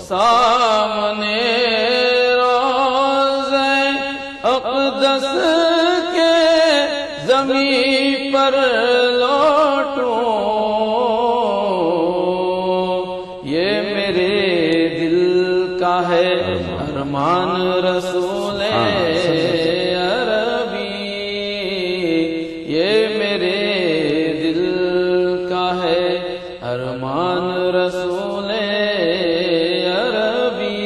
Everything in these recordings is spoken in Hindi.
सामने रोज़े अक़दस के ज़मीं पर लौटूं, ये मेरे दिल का है अरमान रसूले अरबी, ये मेरे दिल का है अरमान रसूले अरबी।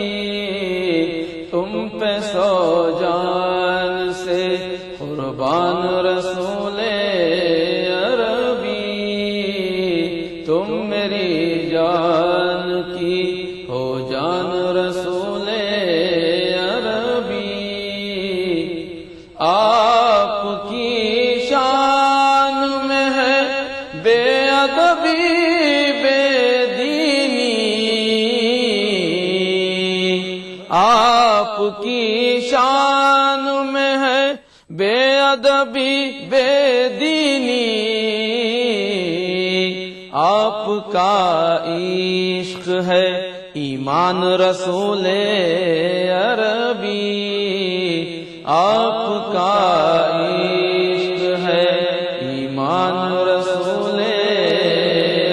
तुम पे सौ जान से कुर्बान रसूले अरबी, तुम मेरी जान की हो जान रसूले अरबी। आपकी शान में है बेअदबी बेदीनी, आपकी शान में है बेअदबी बेदीनी। आपका इश्क है ईमान रसूले अरबी, आपका इश्क है ईमान रसूले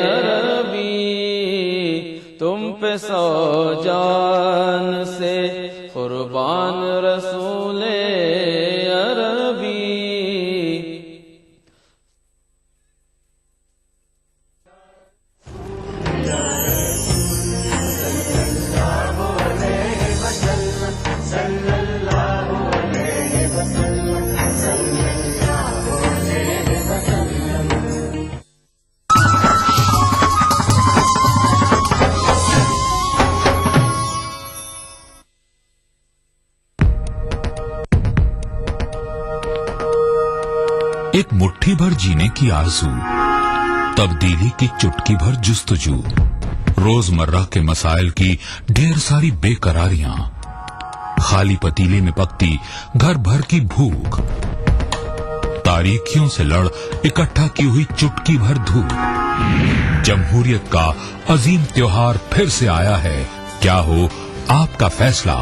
अरबी। तुम पे सौ जान से कुर्बान रसूले अरबी। एक मुट्ठी भर जीने की आरज़ू, तब्दीली की चुटकी भर जुस्तजू, रोजमर्रा के मसाइल की ढेर सारी बेकरारियां, खाली पतीले में पकती घर भर की भूख, तारीखियों से लड़ इकट्ठा की हुई चुटकी भर धूप। जमहूरियत का अजीम त्योहार फिर से आया है, क्या हो आपका फैसला,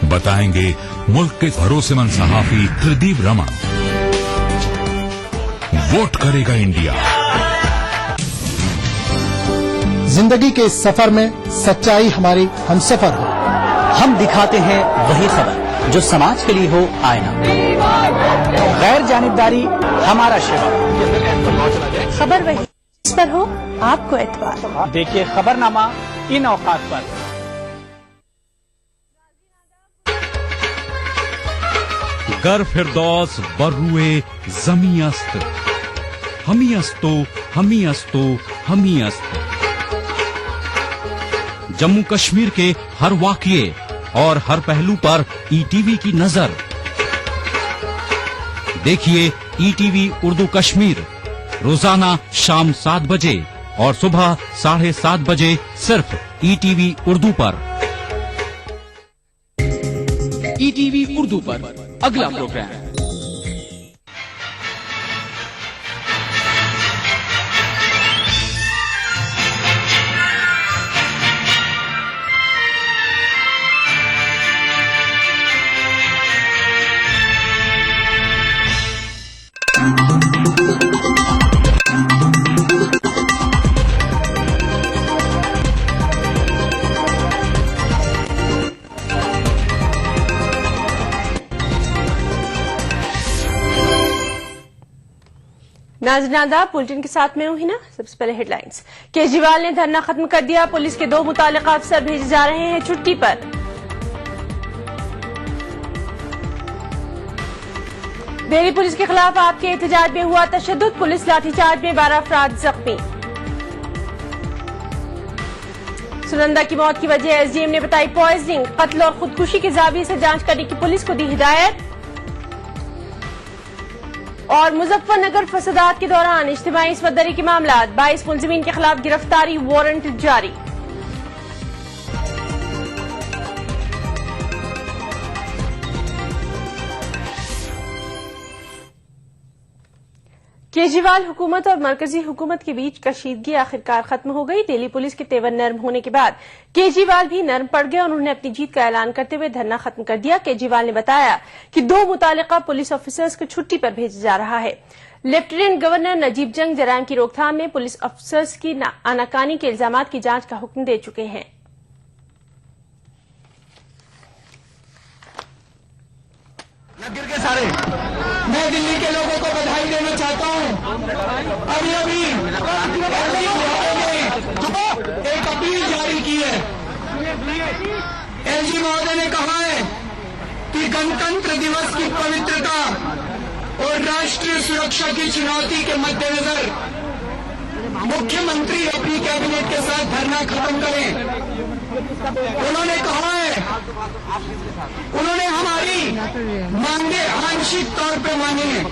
बताएंगे मुल्क के भरोसेमंद सहाफी त्रिदीप रमन। वोट करेगा इंडिया। जिंदगी के इस सफर में सच्चाई हमारी हमसफर हो। हम दिखाते हैं वही खबर जो समाज के लिए हो आईना। गैर जानिबदारी हमारा शिवा। खबर वही इस पर हो आपको एतबार। देखिए खबरनामा इन औकात पर। गर फिरदौस बर्रुए जमी अस्त, हमी अस्तो हमी अस्तो हमी अस्त। जम्मू कश्मीर के हर वाकये और हर पहलू पर ईटीवी की नजर। देखिए ईटीवी उर्दू कश्मीर रोजाना शाम 7 बजे और सुबह 7:30 बजे सिर्फ ईटीवी उर्दू पर। ईटीवी उर्दू पर अगला प्रोग्राम। नाज़रीन बुलेटिन के साथ में हूं हिना। सबसे पहले हेडलाइंस। केजरीवाल ने धरना खत्म कर दिया, पुलिस के 2 मुतालिका अफसर भेजे जा रहे हैं छुट्टी पर। दिल्ली पुलिस के खिलाफ आपके एहतजाज में हुआ तशद्दुद, पुलिस लाठीचार्ज में 12 अफराद जख्मी। सुनंदा की मौत की वजह एसडीएम ने बताई पॉइजनिंग, कत्ल और खुदकुशी के जाविये से जांच करने की पुलिस को दी हिदायत। और मुजफ्फरनगर फसादात के दौरान इज्तिमाई इसमतदरी के मामला, 22 मुलजिमीन के खिलाफ गिरफ्तारी वारंट जारी। केजरीवाल हुकूमत और मरकजी हुकूमत के बीच कशीदगी आखिरकार खत्म हो गई। दिल्ली पुलिस के तेवर नर्म होने के बाद केजरीवाल भी नर्म पड़ गए और उन्होंने अपनी जीत का ऐलान करते हुए धरना खत्म कर दिया। केजरीवाल ने बताया कि 2 मुतालिका पुलिस ऑफिसर्स को छुट्टी पर भेजा जा रहा है। लेफ्टिनेंट गवर्नर नजीब जंग जराइम की रोकथाम में पुलिस ऑफिसर्स की आनाकानी के इल्जामात की जांच का हुक्म दे चुके हैं। मैं दिल्ली के लोगों को बधाई देना चाहता हूं। अभी एक अपील जारी की है। एलजी महोदय ने कहा है कि गणतंत्र दिवस की पवित्रता और राष्ट्रीय सुरक्षा की चुनौती के मद्देनजर मुख्यमंत्री अपनी कैबिनेट के साथ धरना खत्म करें। उन्होंने कहा है, उन्होंने हमारी मांगे आंशिक तौर पे मानी है।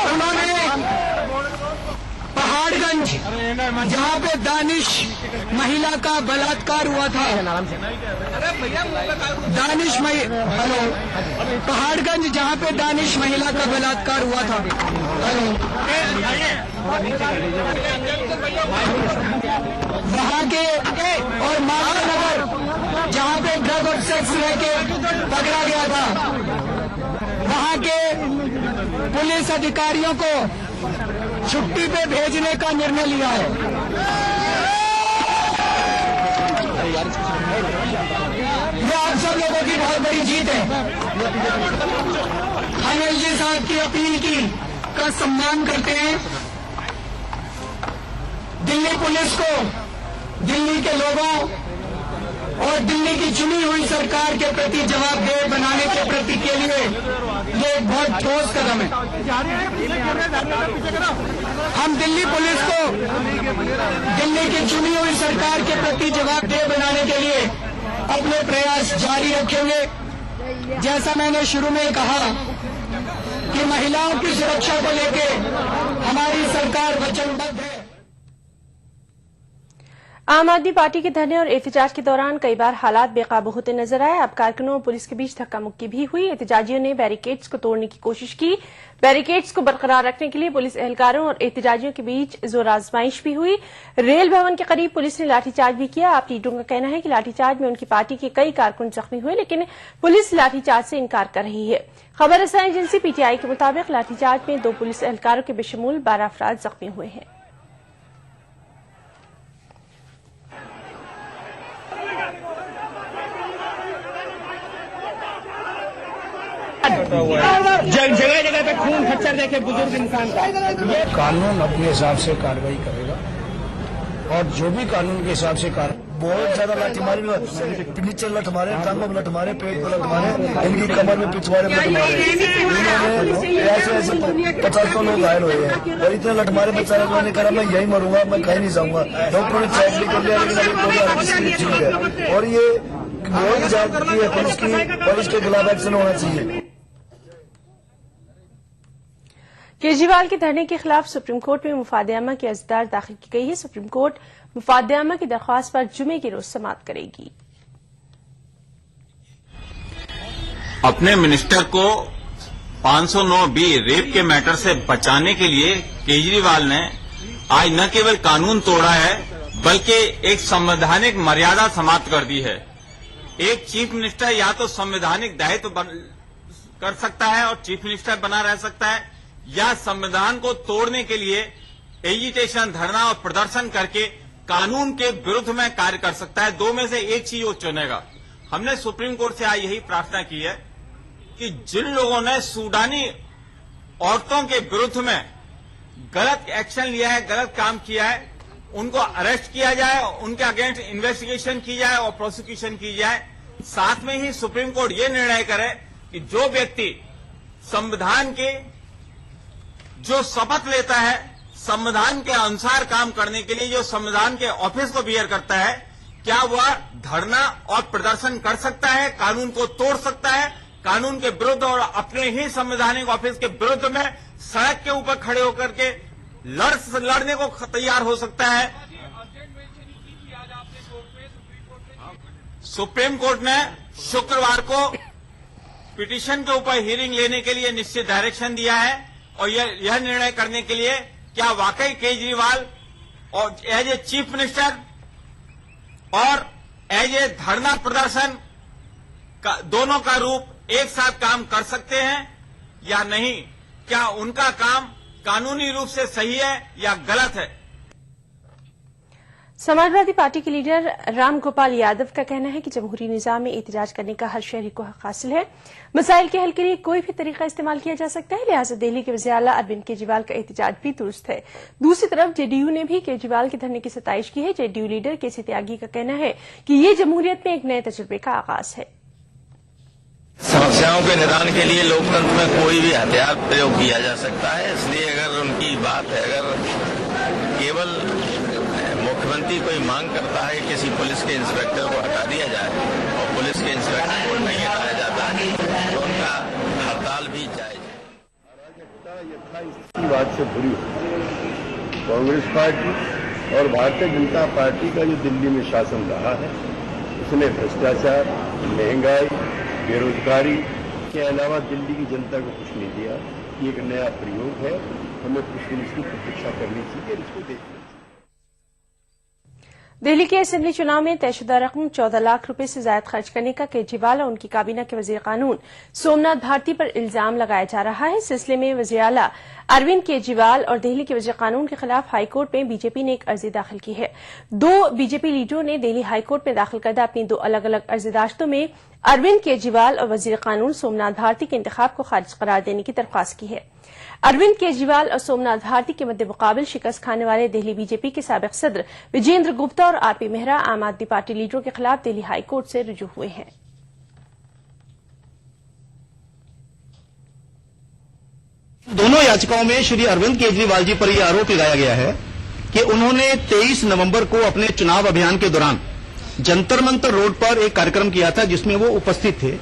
उन्होंने पहाड़गंज जहां पे दानिश महिला का बलात्कार हुआ था, पहाड़गंज जहां पे दानिश महिला का बलात्कार हुआ था, वहां के और माधवनगर जहां पे ड्रग और सेक्स लेके पकड़ा गया था, वहां के पुलिस अधिकारियों को छुट्टी पे भेजने का निर्णय लिया है। ये आप सब लोगों की बहुत बड़ी जीत है। हम एलजी साहब की अपील का सम्मान करते हैं। दिल्ली पुलिस को दिल्ली के लोगों और दिल्ली की चुनी हुई सरकार के प्रति जवाबदेह बनाने के प्रति के लिए ये एक बहुत ठोस कदम है। हम दिल्ली पुलिस को दिल्ली की चुनी हुई सरकार के प्रति जवाबदेह बनाने के लिए अपने प्रयास जारी रखेंगे। जैसा मैंने शुरू में कहा कि महिलाओं की सुरक्षा को लेकर हमारी सरकार वचनबद्ध है। आम आदमी पार्टी के धरने और एहतजाज के दौरान कई बार हालात बेकाबू होते नजर आए। अब कारकुनों और पुलिस के बीच धक्का मुक्की भी हुई। एहतजाजियों ने बैरिकेड्स को तोड़ने की कोशिश की। बैरिकेड्स को बरकरार रखने के लिए पुलिस एहलकारों और एहतजाजियों के बीच जोर आजमाइश भी हुई। रेल भवन के करीब पुलिस ने लाठीचार्ज भी किया। आप लीडरों का कहना है कि लाठीचार्ज में उनकी पार्टी के कई कारकुन जख्मी हुए, लेकिन पुलिस लाठीचार्ज से इनकार कर रही है। खबर रसाई एजेंसी पीटीआई के मुताबिक लाठीचार्ज में 2 पुलिस एहलकारों के बेशमूल 12 अफराद जख्मी हुए हैं। जगह जगह पे खून खच्चर देखे बुजुर्ग इंसान का। कानून अपने हिसाब से कार्रवाई करेगा और जो भी कानून के हिसाब से बहुत ज्यादा लाठी मारी, नीचे लठ मारे, टांगों में लठ मारे, पेट में लठ मारे, इनकी कमर में पिछवाड़े में लठ मारे। इन्होंने ऐसे 50 लोग घायल हुए हैं और इतने लठ मारे बेचारे। उन्होंने कहा मैं यही मरूंगा, मैं कहीं नहीं जाऊंगा। डॉक्टरों ने चेक भी कर लिया, लेकिन ठीक है। और ये बहुत ज्यादा है पुलिस की, और इसके खिलाफ एक्शन होना चाहिए। केजरीवाल के धरने के खिलाफ सुप्रीम कोर्ट में मुफादनामा की अर्जदार दाखिल की गई है। सुप्रीम कोर्ट मुफादनामा की दरख्वास्त पर जुमे के रोज समाअत करेगी। अपने मिनिस्टर को 509B रेप के मैटर से बचाने के लिए केजरीवाल ने आज न केवल कानून तोड़ा है, बल्कि एक संवैधानिक मर्यादा समाप्त कर दी है। एक चीफ मिनिस्टर या तो संवैधानिक दायित्व कर सकता है और चीफ मिनिस्टर बना रह सकता है, या संविधान को तोड़ने के लिए एजिटेशन, धरना और प्रदर्शन करके कानून के विरुद्ध में कार्य कर सकता है। 2 में से एक चीज वो चुनेगा। हमने सुप्रीम कोर्ट से आज यही प्रार्थना की है कि जिन लोगों ने सूडानी औरतों के विरुद्ध में गलत एक्शन लिया है, गलत काम किया है, उनको अरेस्ट किया जाए, उनके अगेंस्ट इन्वेस्टिगेशन की जाए और प्रोसिक्यूशन की जाए। साथ में ही सुप्रीम कोर्ट ये निर्णय करे कि जो व्यक्ति संविधान के जो शपथ लेता है, संविधान के अनुसार काम करने के लिए जो संविधान के ऑफिस को बियर करता है, क्या वह धरना और प्रदर्शन कर सकता है, कानून को तोड़ सकता है, कानून के विरुद्ध और अपने ही संवैधानिक ऑफिस के विरुद्ध में सड़क के ऊपर खड़े होकर के लड़ने को तैयार हो सकता है। सुप्रीम कोर्ट ने शुक्रवार को पिटीशन के ऊपर हियरिंग लेने के लिए निश्चित डायरेक्शन दिया है और यह निर्णय करने के लिए क्या वाकई केजरीवाल और एज ए चीफ मिनिस्टर और एज ए धरना प्रदर्शन दोनों का रूप एक साथ काम कर सकते हैं या नहीं, क्या उनका काम कानूनी रूप से सही है या गलत है। समाजवादी पार्टी के लीडर राम गोपाल यादव का कहना है कि जमहूरी निजाम में एहतजाज करने का हर शहरी को हक हासिल है। मसाइल के हल के लिए कोई भी तरीका इस्तेमाल किया जा सकता है, लिहाजा दिल्ली के वज़ीर आला अरविंद केजरीवाल का एहतजाज भी दुरुस्त है। दूसरी तरफ जेडीयू ने भी केजरीवाल के धरने की सताइश की है। जेडीयू लीडर केसी त्यागी का कहना है कि ये जमहूरियत में एक नए तजुर्बे का आगाज है। समस्याओं के निदान के लिए लोकतंत्र में कोई भी हथियार प्रयोग किया जा सकता है, इसलिए अगर उनकी बात है, अगर केवल मुख्यमंत्री कोई मांग करता है कि किसी पुलिस के इंस्पेक्टर को हटा दिया जाए और पुलिस के इंस्पेक्टर को नहीं हटाया जाता है तो उनका हड़ताल भी जायज है। इसी बात से बुरी कांग्रेस पार्टी और भारतीय जनता पार्टी का जो दिल्ली में शासन रहा है उसने भ्रष्टाचार, महंगाई, बेरोजगारी के अलावा दिल्ली की जनता को कुछ नहीं दिया। ये एक नया प्रयोग है, हमें कुछ दिन इसकी प्रतीक्षा करनी चाहिए, इसको देखना चाहिए। दिल्ली के असेंबली चुनाव में तयशुदा रकम 14 लाख रुपए से ज्यादा खर्च करने का केजरीवाल और उनकी काबीना के वजीर कानून सोमनाथ भारती पर इल्जाम लगाया जा रहा है। इस सिलसिले में वजीर आला अरविंद केजरीवाल और दिल्ली के वजीर कानून के खिलाफ हाईकोर्ट में बीजेपी ने एक अर्जी दाखिल की है। 2 बीजेपी लीडरों ने दिल्ली हाईकोर्ट में दाखिल करदा अपनी 2 अलग अलग अर्जीदाश्तों में अरविंद केजरीवाल और वजीर कानून सोमनाथ भारती के इंतखाब को खारिज करार देने की दरख्वास्त की है। अरविंद केजरीवाल और सोमनाथ भारती के मद्दे मुकाबिल शिकस्त खाने वाले दिल्ली बीजेपी के साबिक सदर विजेंद्र गुप्ता और आरपी मेहरा आम आदमी पार्टी लीडरों के खिलाफ दिल्ली हाईकोर्ट से रुजू हुए हैं। दोनों याचिकाओं में श्री अरविंद केजरीवाल जी पर यह आरोप लगाया गया है कि उन्होंने 23 नवंबर को अपने चुनाव अभियान के दौरान जंतर मंतर रोड पर एक कार्यक्रम किया था जिसमें वो उपस्थित थे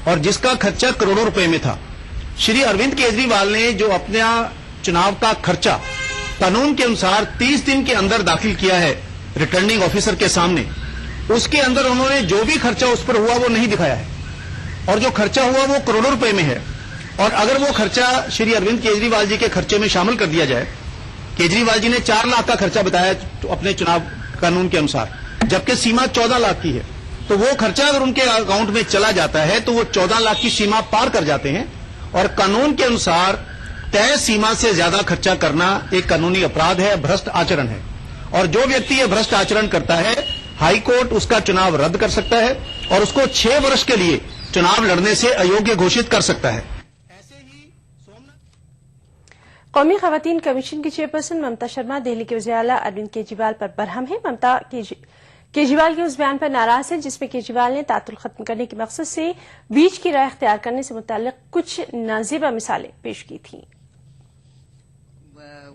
और जिसका खर्चा करोड़ों रुपए में था। श्री अरविंद केजरीवाल ने जो अपना चुनाव का खर्चा कानून के अनुसार 30 दिन के अंदर दाखिल किया है रिटर्निंग ऑफिसर के सामने, उसके अंदर उन्होंने जो भी खर्चा उस पर हुआ वो नहीं दिखाया है और जो खर्चा हुआ वो करोड़ों रुपए में है। और अगर वो खर्चा श्री अरविंद केजरीवाल जी के खर्चे में शामिल कर दिया जाए, केजरीवाल जी ने 4 लाख का खर्चा बताया अपने चुनाव कानून के अनुसार, जबकि सीमा 14 लाख की है, तो वो खर्चा अगर उनके अकाउंट में चला जाता है तो वो 14 लाख की सीमा पार कर जाते हैं और कानून के अनुसार तय सीमा से ज्यादा खर्चा करना एक कानूनी अपराध है, भ्रष्ट आचरण है। और जो व्यक्ति ये भ्रष्ट आचरण करता है, हाईकोर्ट उसका चुनाव रद्द कर सकता है और उसको 6 वर्ष के लिए चुनाव लड़ने से अयोग्य घोषित कर सकता है। कौमी खवातीन कमीशन की चेयरपर्सन ममता शर्मा दिल्ली के वज़ीर आला अरविंद केजरीवाल पर बरहम है। ममता केजरीवाल के उस बयान पर नाराज है जिसमें केजरीवाल ने तातुल खत्म करने के मकसद से बीच की राह इख्तियार करने से मुताल्लिक कुछ नाज़ेबा मिसालें पेश की थीं।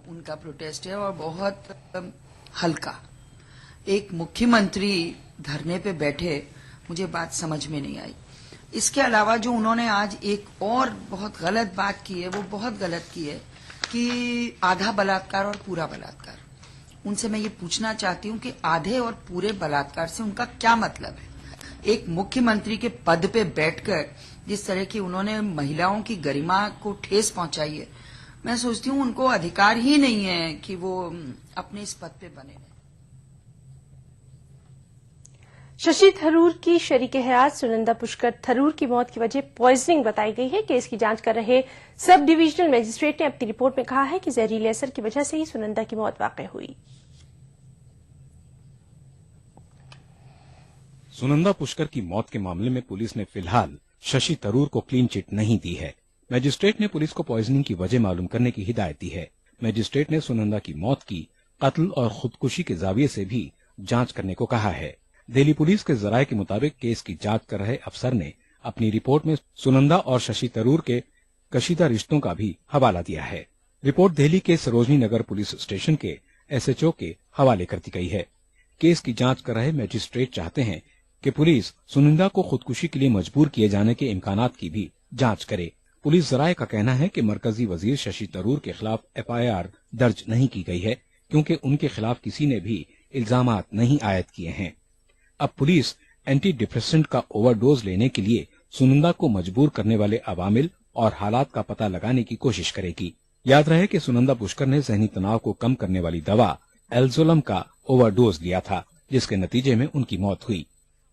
उनका प्रोटेस्ट है और बहुत हल्का। एक मुख्यमंत्री धरने पे बैठे, मुझे बात समझ में नहीं आई। इसके अलावा जो उन्होंने आज एक और बहुत गलत बात की है, वो बहुत गलत की है कि आधा बलात्कार और पूरा बलात्कार। उनसे मैं ये पूछना चाहती हूँ कि आधे और पूरे बलात्कार से उनका क्या मतलब है। एक मुख्यमंत्री के पद पे बैठकर जिस तरह की उन्होंने महिलाओं की गरिमा को ठेस पहुंचाई है, मैं सोचती हूँ उनको अधिकार ही नहीं है कि वो अपने इस पद पे बने रहें। शशि थरूर की शरीक हयात सुनंदा पुष्कर थरूर की मौत की वजह पॉइजनिंग बताई गई है। केस की जांच कर रहे सब डिविजनल मजिस्ट्रेट ने अपनी रिपोर्ट में कहा है कि जहरीले असर की वजह से ही सुनंदा की मौत वाकई हुई। सुनंदा पुष्कर की मौत के मामले में पुलिस ने फिलहाल शशि थरूर को क्लीन चिट नहीं दी है। मजिस्ट्रेट ने पुलिस को पॉइजनिंग की वजह मालूम करने की हिदायत दी है। मजिस्ट्रेट ने सुनंदा की मौत की कत्ल और खुदकुशी के जाविये से भी जांच करने को कहा है। दिल्ली पुलिस के जराये के मुताबिक केस की जांच कर रहे अफसर ने अपनी रिपोर्ट में सुनंदा और शशि थरूर के कशीदा रिश्तों का भी हवाला दिया है। रिपोर्ट दिल्ली के सरोजनी नगर पुलिस स्टेशन के SHO के हवाले कर दी गई है। केस की जांच कर रहे मजिस्ट्रेट चाहते हैं कि पुलिस सुनंदा को खुदकुशी के लिए मजबूर किए जाने के इम्कानात की भी जांच करे। पुलिस जराये का कहना है कि मरकजी वजीर शशि थरूर के खिलाफ FIR दर्ज नहीं की गई है क्योंकि उनके खिलाफ किसी ने भी इल्जामात नहीं आयद किए हैं। अब पुलिस एंटी डिप्रेसेंट का ओवरडोज लेने के लिए सुनंदा को मजबूर करने वाले अवामिल और हालात का पता लगाने की कोशिश करेगी। याद रहे कि सुनंदा पुष्कर ने जहनी तनाव को कम करने वाली दवा एल्जोलम का ओवरडोज लिया था, जिसके नतीजे में उनकी मौत हुई।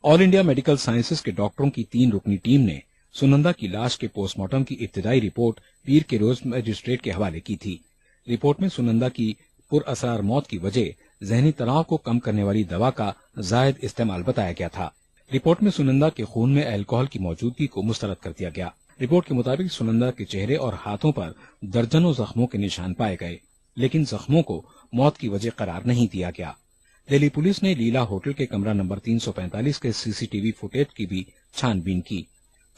ऑल इंडिया मेडिकल साइंसेज के डॉक्टरों की 3 रुकनी टीम ने सुनंदा की लाश के पोस्टमार्टम की इब्तिदाई रिपोर्ट पीर के रोज मजिस्ट्रेट के हवाले की थी। रिपोर्ट में सुनंदा की पुरअसरार मौत की वजह जहनी तनाव को कम करने वाली दवा का जायद इस्तेमाल बताया गया था। रिपोर्ट में सुनंदा के खून में अल्कोहल की मौजूदगी को मुस्तरद कर दिया गया। रिपोर्ट के मुताबिक सुनंदा के चेहरे और हाथों पर दर्जनों जख्मों के निशान पाए गए, लेकिन जख्मों को मौत की वजह करार नहीं दिया गया। दिल्ली पुलिस ने लीला होटल के कमरा नंबर 345 के सीसीटीवी फुटेज की भी छानबीन की।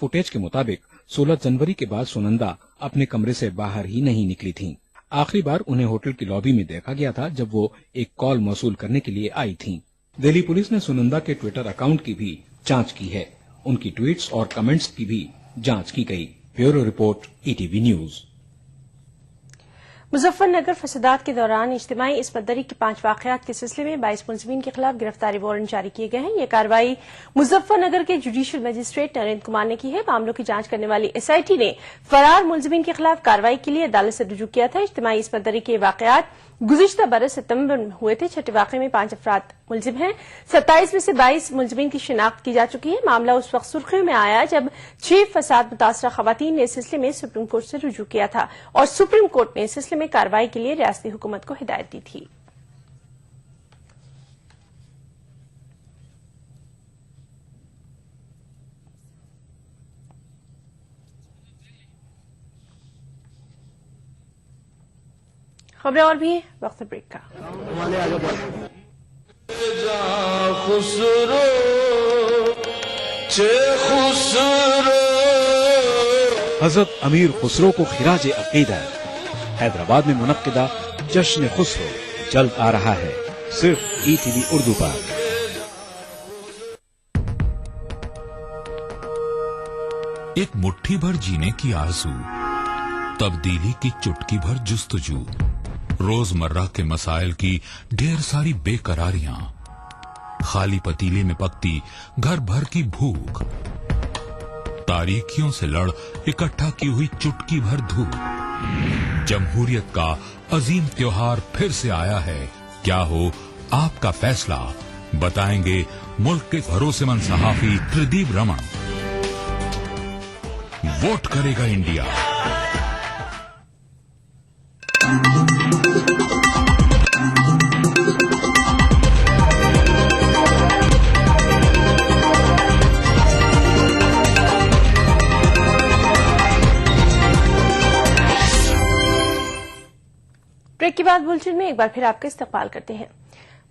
फुटेज के मुताबिक 16 जनवरी के बाद सुनंदा अपने कमरे से बाहर ही नहीं निकली थीं। आखिरी बार उन्हें होटल की लॉबी में देखा गया था जब वो एक कॉल मौसूल करने के लिए आई थीं। दिल्ली पुलिस ने सुनंदा के ट्विटर अकाउंट की भी जांच की है। उनकी ट्वीट्स और कमेंट्स की भी जांच की गई। Bureau report, ETV news. Muzaffarnagar फसादात के दौरान इज्तिमाई इस्मतदरी के 5 वाकयात के सिलसिले में 22 मुलजिमीन के खिलाफ गिरफ्तारी वारंट जारी किए गए हैं। ये कार्रवाई मुजफ्फरनगर के जुडिशियल मजिस्ट्रेट नरेंद्र कुमार ने की है। मामलों की जांच करने वाली एसआईटी ने फरार मुलजिमीन के खिलाफ कार्रवाई के लिए अदालत से रुजू किया था। इज्तिमाई इस्मतदरी के वाकयात गुज़िश्ता बरस सितंबर में हुए थे। छठे वाकये में 5 अफराद मुलजिम हैं। 27 में से 22 मुलजिमीन की शिनाख्त की जा चुकी है। मामला उस वक्त सुर्खियों में आया जब 6 फसाद मुतासरा खवातीन ने इस सिलसिले में सुप्रीम कोर्ट से रुजू किया था और सुप्रीम कोर्ट ने इस सिलसिले में कार्रवाई के लिए रियासती हुकूमत को हिदायत दी थी। खबरें और भी वक्त ब्रेक का। हजरत अमीर खुसरो को खिराज अकीदत। हैदराबाद में मुनक्किदा जश्न खुसरो जल्द आ रहा है, सिर्फ ईटीवी उर्दू पर। एक मुट्ठी भर जीने की आरज़ू, तब्दीली की चुटकी भर जुस्तजू, रोजमर्रा के मसाइल की ढेर सारी बेकरारियां, खाली पतीले में पकती घर भर की भूख, तारीकियों से लड़ इकट्ठा की हुई चुटकी भर धूप। जमहूरियत का अजीम त्योहार फिर से आया है। क्या हो आपका फैसला, बताएंगे मुल्क के भरोसेमंद सहाफी त्रिदीप रमन। वोट करेगा इंडिया। ब्रेक के बाद बुलेटिन में एक बार फिर आपका इस्तकबाल करते हैं।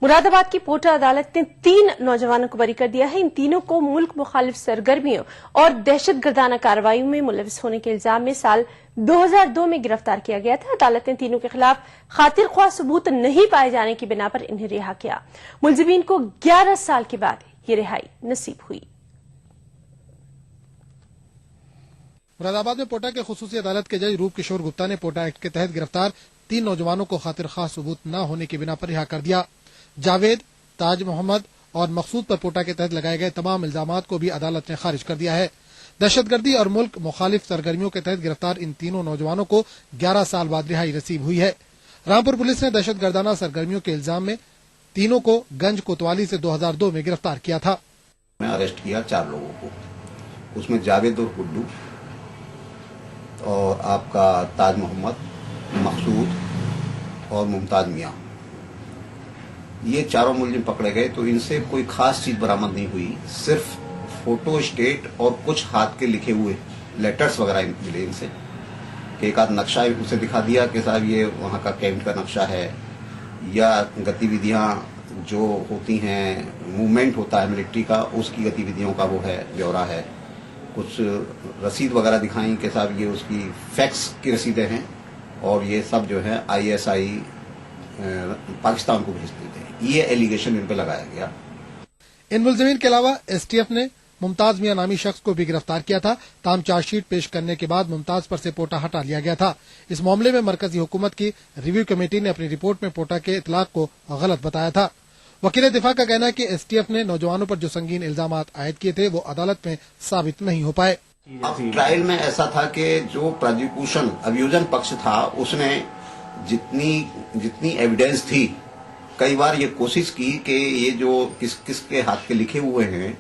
मुरादाबाद की पोटा अदालत ने 3 नौजवानों को बरी कर दिया है। इन तीनों को मुल्क मुखालिफ सरगर्मियों और दहशतगर्दाना कार्रवाइयों में मुलविस होने के इल्जाम में साल 2002 में गिरफ्तार किया गया था। अदालत ने तीनों के खिलाफ खातिर ख्वाह सबूत नहीं पाए जाने की बिना पर इन्हें रिहा किया। मुलजिमीन को 11 साल के बाद ये रिहाई नसीब हुई। मुरादाबाद में पोटा के खुसूसी अदालत के जज रूप किशोर गुप्ता ने पोटा एक्ट के तहत गिरफ्तार 3 नौजवानों को खातिर ख्वाह सबूत न होने की बिना पर रिहा कर दिया। जावेद, ताज मोहम्मद और मकसूद पर पोटा के तहत लगाए गए तमाम इल्जामात को भी अदालत ने खारिज कर दिया है। दहशतगर्दी और मुल्क मुखालिफ सरगर्मियों के तहत गिरफ्तार इन तीनों नौजवानों को 11 साल बाद रिहाई नसीब हुई है। रामपुर पुलिस ने दहशतगर्दाना सरगर्मियों के इल्जाम में तीनों को गंज कोतवाली से 2002 में गिरफ्तार किया था। अरेस्ट किया 4 लोगों को, उसमें जावेद और गुड्डू और आपका ताज मोहम्मद, मकसूद और मुमताज मियां, ये चारों मुलजिम पकड़े गए। तो इनसे कोई खास चीज बरामद नहीं हुई, सिर्फ फोटो स्टेट और कुछ हाथ के लिखे हुए लेटर्स वगैरह मिले इनसे। एक आध नक्शा उसे दिखा दिया कि साहब ये वहाँ का कैंप का नक्शा है, या गतिविधियां जो होती हैं, मूवमेंट होता है मिलिट्री का, उसकी गतिविधियों का वो है ब्यौरा है। कुछ रसीद वगैरह दिखाई कि साहब ये उसकी फैक्स की रसीदें हैं और ये सब जो है ISI पाकिस्तान को भेजते थे। ये एलिगेशन इन पे लगाया गया। इन मुलजिमीन के अलावा STF ने मुमताज मियां नामी शख्स को भी गिरफ्तार किया था। ताम चार्जशीट पेश करने के बाद मुमताज पर से पोटा हटा लिया गया था। इस मामले में मरकजी हुकूमत की रिव्यू कमेटी ने अपनी रिपोर्ट में पोटा के इतलाक को गलत बताया था। वकील दिफा का कहना है कि एसटीएफ ने नौजवानों पर जो संगीन इल्जाम आयद किए थे वो अदालत में साबित नहीं हो पाए। अब ट्रायल में ऐसा था कि जो प्रोसिक्यूशन अभियोजन पक्ष था उसने जितनी एविडेंस थी, कई बार ये कोशिश की कि ये जो किसके हाथ के लिखे हुए हैं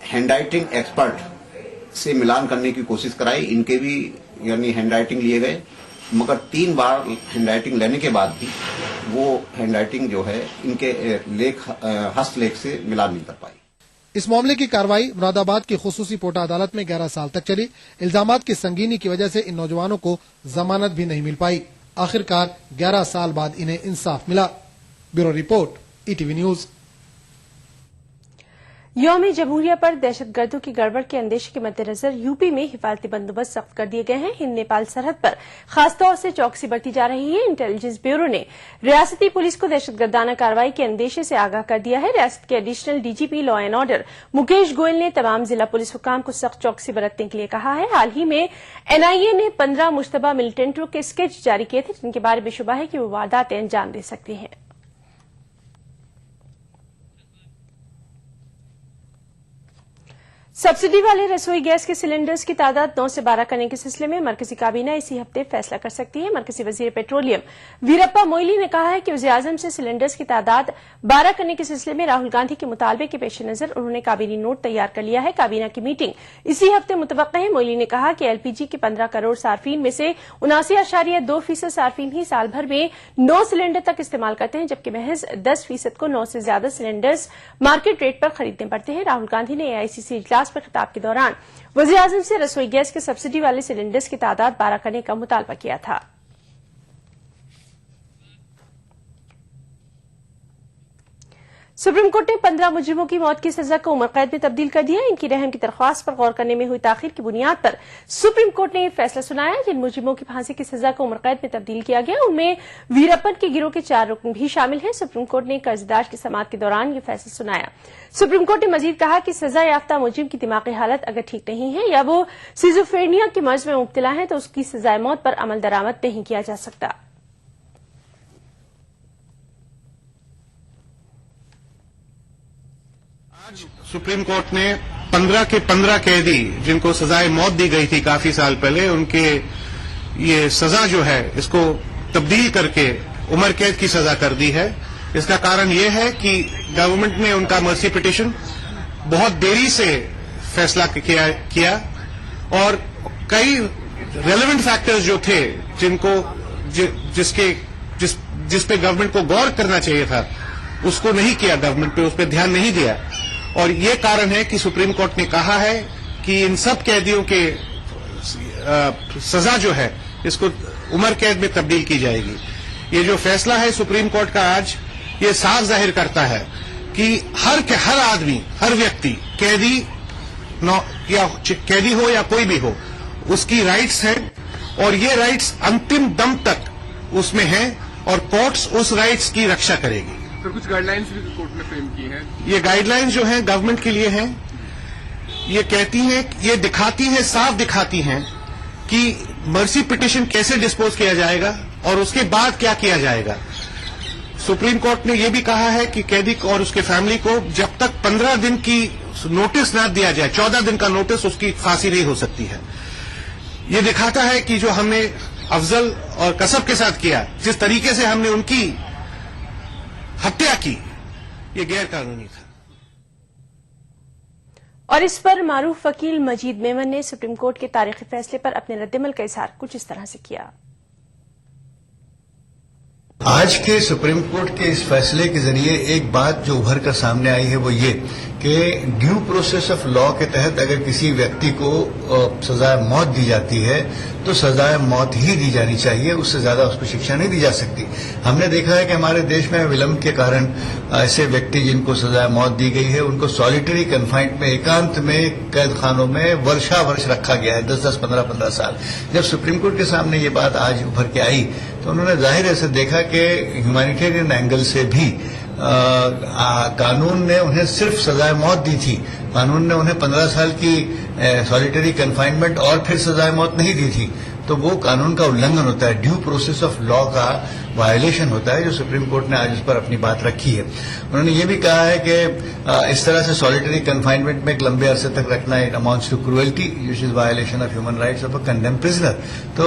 हैंडराइटिंग एक्सपर्ट से मिलान करने की कोशिश कराई। इनके भी यानी हैंडराइटिंग लिए गए, मगर 3 बार हैंडराइटिंग लेने के बाद भी वो हैंडराइटिंग जो है इनके हस्तलेख से मिलान नहीं कर पाई। इस मामले की कार्रवाई मुरादाबाद की खुसूसी पोटा अदालत में 11 साल तक चली। इल्जामात की संगीनी की वजह से इन नौजवानों को जमानत भी नहीं मिल पाई। आखिरकार 11 साल बाद इन्हें इंसाफ मिला। Bureau report, ETV news. यौम जमहूरिया पर दहशतगर्दों की गड़बड़ के अंदेशे के मद्देनजर यूपी में हिफाजती बंदोबस्त सख्त कर दिए गए हैं। हिंद नेपाल सरहद पर खासतौर से चौकसी बरती जा रही है। इंटेलिजेंस ब्यूरो ने रियासती पुलिस को दहशतगर्दाना कार्रवाई के अंदेशे से आगाह कर दिया है। रियासत के additional DGP law and order Mukesh Goyal ने तमाम जिला पुलिस हुकाम को सख्त चौकसी बरतने के लिए कहा है। हाल ही में एनआईए ने 15 मुश्तबा मिलिटेंटों के स्केच जारी किए थे, जिनके बारे में शुबा है कि वो वारदातें अंजाम दे सकते हैं। सब्सिडी वाले रसोई गैस के सिलेंडर्स की तादाद 9 से 12 करने के सिलसिले में मरकजी काबीना इसी हफ्ते फैसला कर सकती है। मरकजी वजीर पेट्रोलियम वीरप्पा मोइली ने कहा है कि वज़ीर आज़म से सिलेंडर्स की तादाद 12 करने के सिलसिले में राहुल गांधी के मुतालबे के पेश नजर उन्होंने काबीनी नोट तैयार कर लिया है। काबीना की मीटिंग इसी हफ्ते मुतवक्का है। मोइली ने कहा कि एलपीजी के 15 करोड़ सार्फिन में से 79.2% सार्फिन ही साल भर में 9 सिलेंडर तक इस्तेमाल करते हैं, जबकि महज 10% को 9 से ज्यादा सिलेंडर्स मार्केट रेट पर खरीदने पड़ते हैं। राहुल गांधी ने एआईसीसी इजलास पर खिताब के दौरान वज़ीर आज़म से रसोई गैस के सब्सिडी वाले सिलेंडर्स की तादाद 12 करने का मुतालबा किया था। सुप्रीम कोर्ट ने 15 मुजरिमों की मौत की सजा को उम्र कैद में तब्दील कर दिया। इनकी रहम की दरख्वास्त पर गौर करने में हुई ताखीर की बुनियाद पर सुप्रीम कोर्ट ने यह फैसला सुनाया। जिन मुजरिमों की फांसी की सजा को उम्र कैद में तब्दील किया गया उनमें वीरप्पन के गिरोह के 4 रुकन भी शामिल हैं। सुप्रीम कोर्ट ने कर्जदार की समाअत के दौरान यह फैसला सुनाया। सुप्रीम कोर्ट ने मजीद कहा कि सजा याफ्ता मुजरिम की दिमागी हालत अगर ठीक नहीं है या वो सिजोफ्रेनिया के मर्ज में मुब्तला है तो उसकी सजाए मौत पर अमल दरामद नहीं किया जा सकता। सुप्रीम कोर्ट ने 15 के 15 कैदी जिनको सजाए मौत दी गई थी काफी साल पहले, उनके ये सजा जो है इसको तब्दील करके उम्र कैद की सजा कर दी है। इसका कारण ये है कि गवर्नमेंट ने उनका मर्सी पिटीशन बहुत देरी से फैसला किया और कई रेलेवेंट फैक्टर्स जो थे जिस पे गवर्नमेंट को गौर करना चाहिए था उसको नहीं किया, गवर्नमेंट पे उस पर ध्यान नहीं दिया। और ये कारण है कि सुप्रीम कोर्ट ने कहा है कि इन सब कैदियों के सजा जो है इसको उम्र कैद में तब्दील की जाएगी। ये जो फैसला है सुप्रीम कोर्ट का आज, ये साफ जाहिर करता है कि हर आदमी, हर व्यक्ति, कैदी हो या कोई भी हो, उसकी राइट्स हैं और ये राइट्स अंतिम दम तक उसमें हैं और कोर्ट्स उस राइट्स की रक्षा करेगी। सर, कुछ गाइडलाइंस भी कोर्ट ने फ्रेम की हैं। ये गाइडलाइंस जो हैं गवर्नमेंट के लिए हैं। ये कहती हैं, ये दिखाती हैं, साफ दिखाती हैं कि मर्सी पिटीशन कैसे डिस्पोज किया जाएगा और उसके बाद क्या किया जाएगा। सुप्रीम कोर्ट ने यह भी कहा है कि कैदी और उसके फैमिली को जब तक 15 दिन की नोटिस ना दिया जाए, 14 दिन का नोटिस, उसकी फांसी नहीं हो सकती है। ये दिखाता है कि जो हमने अफजल और कसब के साथ किया, जिस तरीके से हमने उनकी हत्या की, ये गैर कानूनी था। और इस पर मारूफ वकील मजीद मेमन ने सुप्रीम कोर्ट के तारीखी फैसले पर अपने रद्दमल का इजहार कुछ इस तरह से किया। आज के सुप्रीम कोर्ट के इस फैसले के जरिए एक बात जो उभर कर सामने आई है वो ये कि ड्यू प्रोसेस ऑफ लॉ के तहत अगर किसी व्यक्ति को सजाए मौत दी जाती है तो सजाए मौत ही दी जानी चाहिए, उससे ज्यादा उसको शिक्षा नहीं दी जा सकती। हमने देखा है कि हमारे देश में विलंब के कारण ऐसे व्यक्ति जिनको सजाए मौत दी गई है उनको सॉलिटरी कन्फाइंड में, एकांत में, कैद खानों में वर्ष रखा गया है, 10-10, 15-15 साल। जब सुप्रीम कोर्ट के सामने ये बात आज उभर के आई तो उन्होंने जाहिर ऐसे देखा कि ह्यूमैनिटेरियन एंगल से भी कानून ने उन्हें सिर्फ सजाए मौत दी थी, कानून ने उन्हें 15 साल की सॉलिटरी कन्फाइनमेंट और फिर सजाए मौत नहीं दी थी, तो वो कानून का उल्लंघन होता है, ड्यू प्रोसेस ऑफ लॉ का वायलेशन होता है, जो सुप्रीम कोर्ट ने आज उस पर अपनी बात रखी है। उन्होंने ये भी कहा है कि इस तरह से सॉलिटरी कन्फाइनमेंट में एक लंबे अरसे तक रखना it amounts to cruelty which is violation of human rights of a condemned prisoner. तो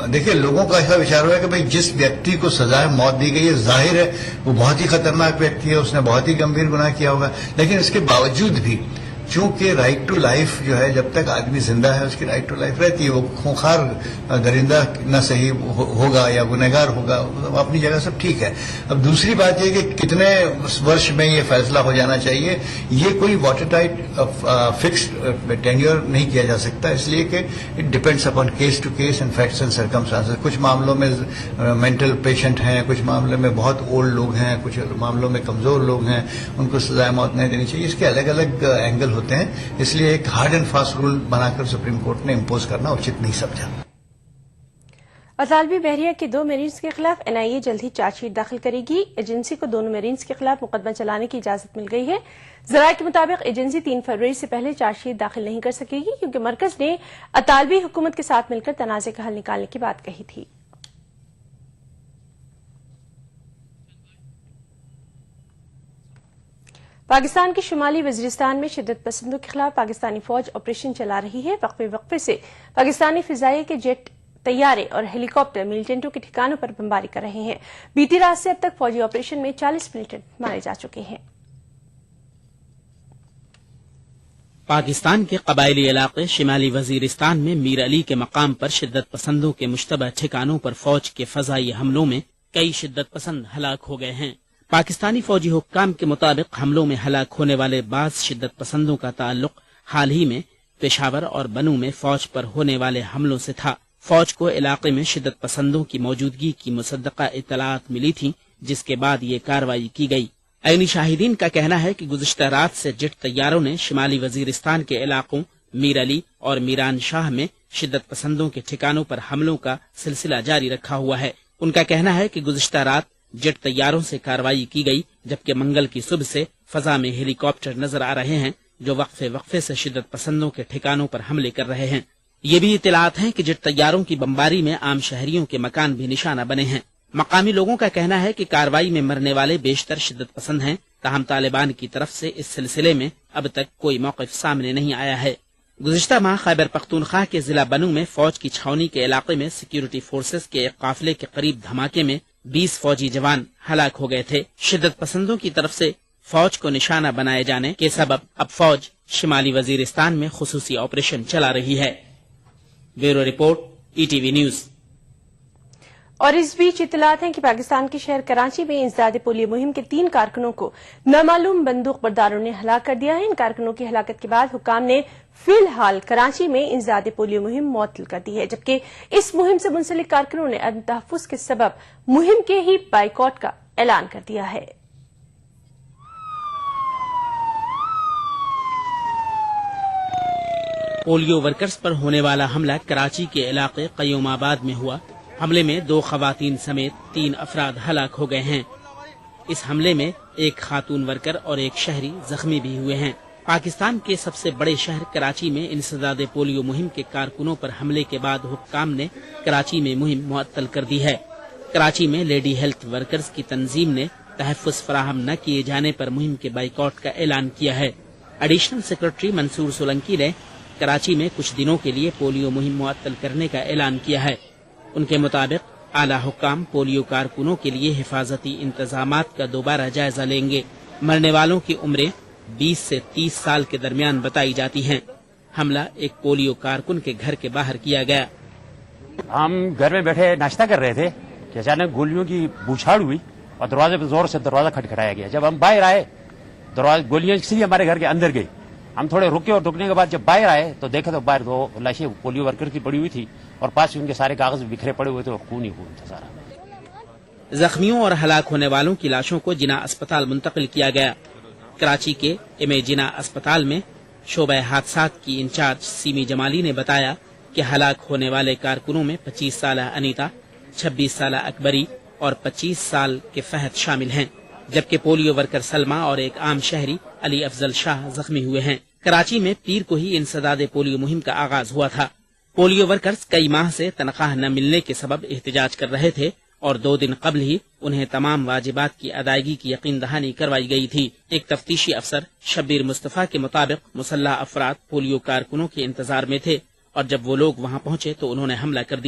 देखिए, लोगों का ऐसा विचार हुआ है कि भाई जिस व्यक्ति को सजाए मौत दी गई है, जाहिर है वो बहुत ही खतरनाक व्यक्ति है, उसने बहुत ही गंभीर गुनाह किया होगा, लेकिन इसके बावजूद भी चूंकि राइट टू लाइफ जो है, जब तक आदमी जिंदा है उसकी राइट टू लाइफ रहती है, वो खूंखार दरिंदा न सही होगा या गुनहगार होगा, अपनी जगह सब ठीक है। अब दूसरी बात यह कि कितने वर्ष में ये फैसला हो जाना चाहिए, ये कोई वाटर टाइट फिक्स्ड टेन्योर नहीं किया जा सकता, इसलिए कि it depends upon case to case and facts and circumstances. कुछ मामलों में मेंटल पेशेंट हैं, कुछ मामलों में बहुत ओल्ड लोग हैं, कुछ मामलों में कमजोर लोग हैं, उनको सजाए मौत नहीं देनी चाहिए। इसके अलग अलग एंगल होते हैं, इसलिए एक हार्ड एंड फास्ट रूल बनाकर सुप्रीम कोर्ट ने इम्पोज करना उचित नहीं समझा। अतालवी बहरिया के 2 मेरीन्स के खिलाफ एनआईए जल्द ही चार्जशीट दाखिल करेगी। एजेंसी को दोनों मेरीन्स के खिलाफ मुकदमा चलाने की इजाजत मिल गई है। जराये के मुताबिक एजेंसी 3 फरवरी से पहले चार्जशीट दाखिल नहीं कर सकेगी, क्योंकि मरकज ने अतालवी हुकूमत के साथ मिलकर तनाजे का हल निकालने की बात कही थी। पाकिस्तान के शुमाली वजीरिस्तान में शिद्दत पसंदों के खिलाफ पाकिस्तानी फौज ऑपरेशन चला रही है। वक्फे वक्फे से पाकिस्तानी फिजाइये के जेट, तैयारे और हेलीकॉप्टर मिलिटेंटों के ठिकानों पर बमबारी कर रहे हैं। बीती रात से अब तक फौजी ऑपरेशन में 40 मिलिटेंट मारे जा चुके हैं। पाकिस्तान के कबायली इलाके शिमाली वजीरिस्तान में मीर अली के मकाम पर शिद्दत पसंदों के मुश्तबह ठिकानों पर फौज के फजाई हमलों में कई शिद्दत पसंद हलाक हो गए हैं। पाकिस्तानी फौजी हुक्काम के मुताबिक हमलों में हलाक होने वाले बाज शिद्दत पसंदों का ताल्लुक हाल ही में पेशावर और बनू में फौज पर होने वाले हमलों से था। फौज को इलाके में शिद्दत पसंदों की मौजूदगी की मुसद्दका इत्तलात मिली थी, जिसके बाद ये कार्रवाई की गई। ऐनी शाहिदीन का कहना है कि गुज़िश्ता रात से जेट तैयारों ने शिमाली वजीरिस्तान के इलाकों मीर अली और मीरान शाह में शिद्दत पसंदों के ठिकानों पर हमलों का सिलसिला जारी रखा हुआ है। उनका कहना है कि गुज़िश्ता रात जेट तैयारों से कार्रवाई की गई, जबकि मंगल की सुबह से फजा में हेलीकॉप्टर नजर आ रहे हैं, जो वक्फे वक्फे से शिद्दत पसंदों के ठिकानों पर हमले कर रहे हैं। ये भी इत्तलात हैं कि जेट तैयारों की बमबारी में आम शहरियों के मकान भी निशाना बने हैं। मकामी लोगों का कहना है कि कार्रवाई में मरने वाले बेशतर शिद्दत पसंद हैं, ताहम तालिबान की तरफ से इस सिलसिले में अब तक कोई मौक़िफ़ सामने नहीं आया है। गुज़िश्ता माह खैबर पख्तूनख्वा के जिला बनू में फौज की छावनी के इलाके में सिक्योरिटी फोर्सेस के एक काफिले के करीब धमाके में 20 फौजी जवान हलाक हो गए थे। शिद्दत पसंदों की तरफ से फौज को निशाना बनाए जाने के सबब अब फौज शिमाली वजीरिस्तान में खुसूसी ऑपरेशन चला रही है। Bureau report, ETV news. और इस बीच इत्तलात हैं कि पाकिस्तान के शहर कराची में इंसदाद पोलियो मुहिम के 3 कारकुनों को नामालूम बंदूक बरदारों ने हलाक कर दिया है। इन कारकुनों की हलाकत के बाद हुक्काम ने फिलहाल कराची में इंसदाद पोलियो मुहिम मुअत्तल कर दी है, जबकि इस मुहिम से मुंसलिक कारकुनों ने अदम तहफ़्फ़ुज़ के सबब मुहिम के ही बाइकॉट का ऐलान कर दिया है। पोलियो वर्कर्स पर होने वाला हमला कराची के इलाके क़य्यूमाबाद में हुआ। हमले में 2 खवातीन समेत 3 अफराद हलाक हो गए हैं। इस हमले में एक खातून वर्कर और एक शहरी जख्मी भी हुए हैं। पाकिस्तान के सबसे बड़े शहर कराची में इंसदाद पोलियो मुहिम के कारकुनों पर हमले के बाद हुक्काम ने कराची में मुहिम मुअत्तल कर दी है। कराची में लेडी हेल्थ वर्कर्स की तंजीम ने तहफ़्फ़ुज़ फराहम न किए जाने पर मुहिम के बाइकॉट का ऐलान किया है। एडिशनल सेक्रेटरी मंसूर सोलंकी ने कराची में कुछ दिनों के लिए पोलियो मुहिम मुअत्तल करने का ऐलान किया है। उनके मुताबिक आला हुक्काम पोलियो कारकुनों के लिए हिफाजती इंतजामात का दोबारा जायजा लेंगे। मरने वालों की उम्रें 20 से 30 साल के दरमियान बताई जाती हैं। हमला एक पोलियो कारकुन के घर के बाहर किया गया। हम घर में बैठे नाश्ता कर रहे थे कि अचानक गोलियों की बौछार हुई और दरवाजे पर जोर से दरवाजा खटखटाया गया। जब हम बाहर आए, गोलियां सीधे हमारे घर के अंदर गई। हम थोड़े रुके और रुकने के बाद जब बाहर आए तो देखा तो बाहर 2 लाशें पोलियो वर्कर की पड़ी हुई थी और पास ही उनके सारे कागज बिखरे पड़े हुए थे और खून ही खून था सारा। जख्मियों और हलाक होने वालों की लाशों को जिना अस्पताल मुंतकिल किया गया। कराची के इमे जिना अस्पताल में शोबा हादसात की इंचार्ज सीमी जमाली ने बताया कि हलाक होने वाले कारकुनों में 25 साल अनीता, 26 साल अकबरी और 25 साल के फहद शामिल हैं, जबकि पोलियो वर्कर सलमा और एक आम शहरी अली अफजल शाह जख्मी हुए हैं। कराची में पीर को ही इंसदाद पोलियो मुहिम का आगाज हुआ था। पोलियो वर्कर्स कई माह से तनख्वाह न मिलने के सबब एहतजाज कर रहे थे और 2 दिन कबल ही उन्हें तमाम वाजिबात की अदायगी की यकीन दहानी करवाई गई थी। एक तफ्तीशी अफसर शब्बीर मुस्तफा के मुताबिक मुसल्लह अफराद पोलियो कारकुनों के इंतजार में थे और जब वो लोग वहां पहुंचे तो उन्होंने हमला कर दिया।